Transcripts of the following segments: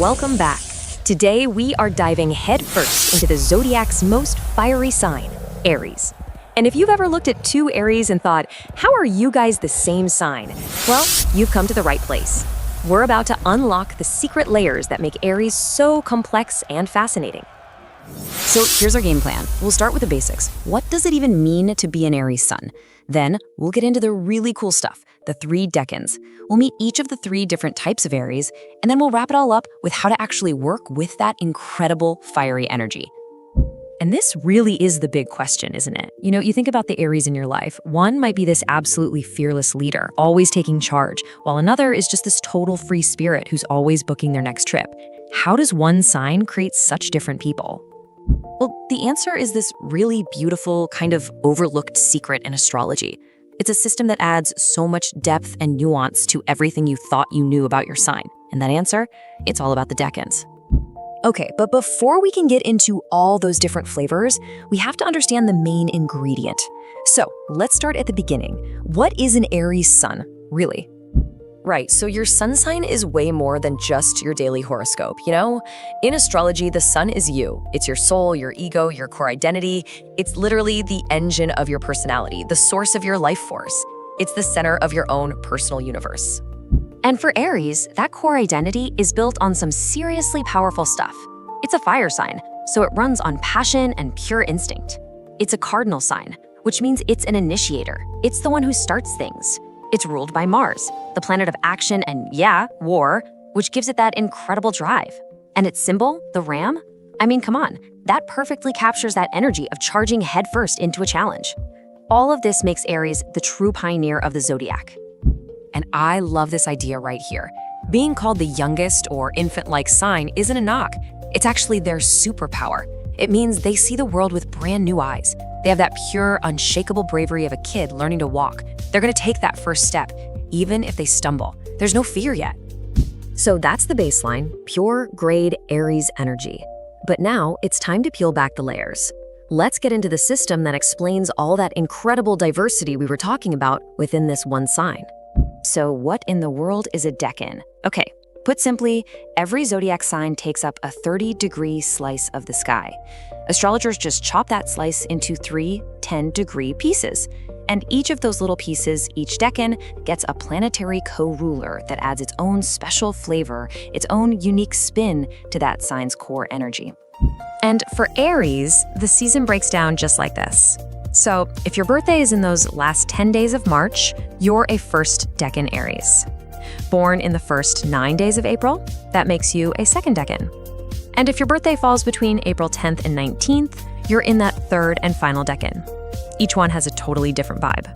welcome back. Today we are diving headfirst into the Zodiac's most fiery sign, Aries. And if you've ever looked at two Aries and thought, how are you guys the same sign? Well, you've come to the right place. We're about to unlock the secret layers that make Aries so complex and fascinating. So here's our game plan. We'll start with the basics. What does it even mean to be an Aries sun? Then we'll get into the really cool stuff, the 3 Deccans. We'll meet each of the 3 different types of Aries, and then we'll wrap it all up with how to actually work with that incredible fiery energy. And this really is the big question, isn't it? You think about the Aries in your life. One might be this absolutely fearless leader, always taking charge, while another is just this total free spirit who's always booking their next trip. How does one sign create such different people? Well, the answer is this really beautiful, kind of overlooked secret in astrology. It's a system that adds so much depth and nuance to everything you thought you knew about your sign. And that answer? It's all about the Deccans. Okay, but before we can get into all those different flavors, we have to understand the main ingredient. So let's start at the beginning. What is an Aries sun, really? Right, so your sun sign is way more than just your daily horoscope, In astrology, the sun is you. It's your soul, your ego, your core identity. It's literally the engine of your personality, the source of your life force. It's the center of your own personal universe. And for Aries, that core identity is built on some seriously powerful stuff. It's a fire sign, so it runs on passion and pure instinct. It's a cardinal sign, which means it's an initiator. It's the one who starts things. It's ruled by Mars, the planet of action and, war, which gives it that incredible drive. And its symbol, the ram? I mean, come on, that perfectly captures that energy of charging headfirst into a challenge. All of this makes Aries the true pioneer of the Zodiac. And I love this idea right here. Being called the youngest or infant-like sign isn't a knock. It's actually their superpower. It means they see the world with brand new eyes. They have that pure, unshakable bravery of a kid learning to walk. They're going to take that first step, even if they stumble. There's no fear yet. So that's the baseline, pure grade Aries energy. But now it's time to peel back the layers. Let's get into the system that explains all that incredible diversity we were talking about within this one sign. So what in the world is a Deccan? Okay, put simply, every zodiac sign takes up a 30-degree slice of the sky. Astrologers just chop that slice into 3 10-degree pieces. And each of those little pieces, each Deccan, gets a planetary co-ruler that adds its own special flavor, its own unique spin to that sign's core energy. And for Aries, the season breaks down just like this. So if your birthday is in those last 10 days of March, you're a first Deccan Aries. Born in the first 9 days of April, that makes you a second Deccan. And if your birthday falls between April 10th and 19th, you're in that third and final Deccan. Each one has a totally different vibe.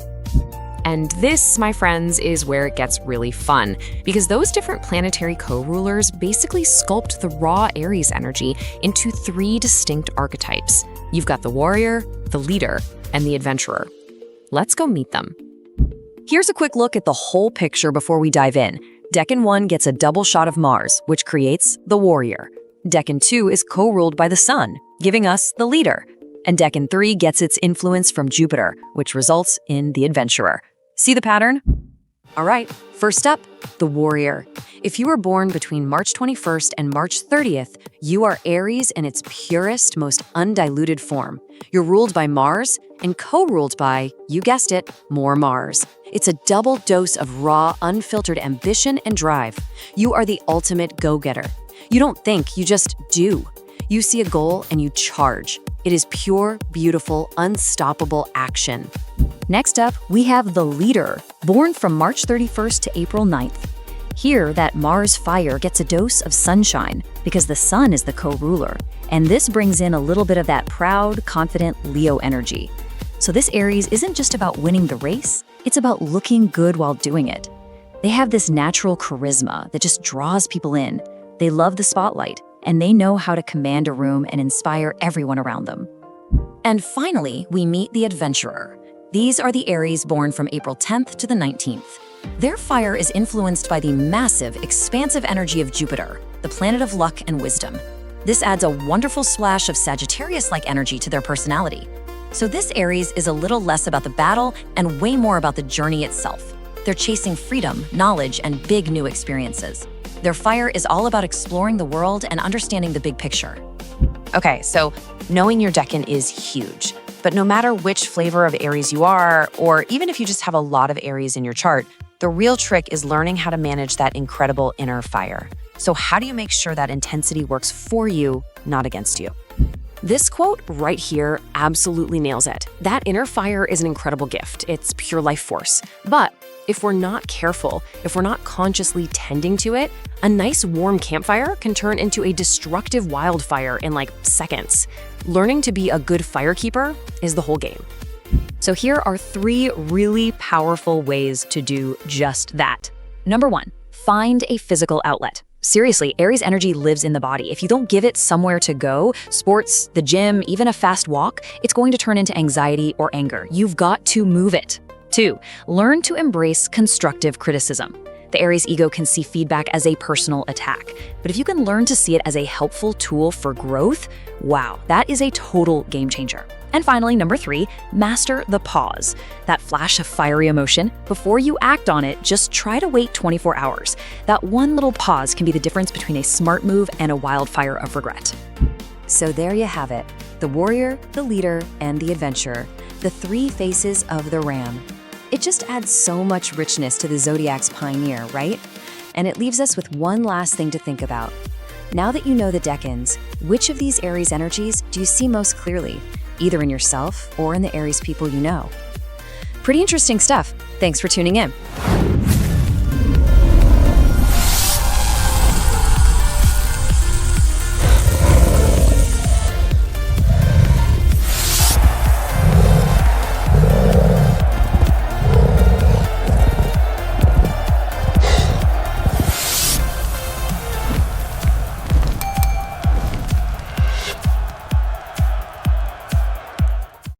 And this, my friends, is where it gets really fun, because those different planetary co-rulers basically sculpt the raw Aries energy into 3 distinct archetypes. You've got the warrior, the leader, and the adventurer. Let's go meet them. Here's a quick look at the whole picture before we dive in. Deccan 1 gets a double shot of Mars, which creates the warrior. Deccan 2 is co-ruled by the sun, giving us the leader. And Deccan 3 gets its influence from Jupiter, which results in the adventurer. See the pattern? All right, first up, the warrior. If you were born between March 21st and March 30th, you are Aries in its purest, most undiluted form. You're ruled by Mars and co-ruled by, you guessed it, more Mars. It's a double dose of raw, unfiltered ambition and drive. You are the ultimate go-getter. You don't think, you just do. You see a goal and you charge. It is pure, beautiful, unstoppable action. Next up, we have the leader, born from March 31st to April 9th. Here, that Mars fire gets a dose of sunshine because the sun is the co-ruler, and this brings in a little bit of that proud, confident Leo energy. So this Aries isn't just about winning the race, it's about looking good while doing it. They have this natural charisma that just draws people in. They love the spotlight, and they know how to command a room and inspire everyone around them. And finally, we meet the adventurer. These are the Aries born from April 10th to the 19th. Their fire is influenced by the massive, expansive energy of Jupiter, the planet of luck and wisdom. This adds a wonderful splash of Sagittarius-like energy to their personality. So this Aries is a little less about the battle and way more about the journey itself. They're chasing freedom, knowledge, and big new experiences. Their fire is all about exploring the world and understanding the big picture. Okay, so knowing your Deccan is huge. But no matter which flavor of Aries you are, or even if you just have a lot of Aries in your chart, the real trick is learning how to manage that incredible inner fire. So how do you make sure that intensity works for you, not against you? This quote right here absolutely nails it. That inner fire is an incredible gift. It's pure life force. But if we're not careful, if we're not consciously tending to it, a nice warm campfire can turn into a destructive wildfire in like seconds. Learning to be a good firekeeper is the whole game. So here are 3 really powerful ways to do just that. Number 1, find a physical outlet. Seriously, Aries energy lives in the body. If you don't give it somewhere to go, sports, the gym, even a fast walk, it's going to turn into anxiety or anger. You've got to move it. 2, learn to embrace constructive criticism. The Aries ego can see feedback as a personal attack. But if you can learn to see it as a helpful tool for growth, wow, that is a total game changer. And finally, number 3, master the pause. That flash of fiery emotion, before you act on it, just try to wait 24 hours. That one little pause can be the difference between a smart move and a wildfire of regret. So there you have it. The warrior, the leader, and the adventurer. The 3 faces of the ram. It just adds so much richness to the Zodiac's pioneer, right? And it leaves us with one last thing to think about. Now that you know the Deccans, which of these Aries energies do you see most clearly, either in yourself or in the Aries people you know? Pretty interesting stuff. Thanks for tuning in.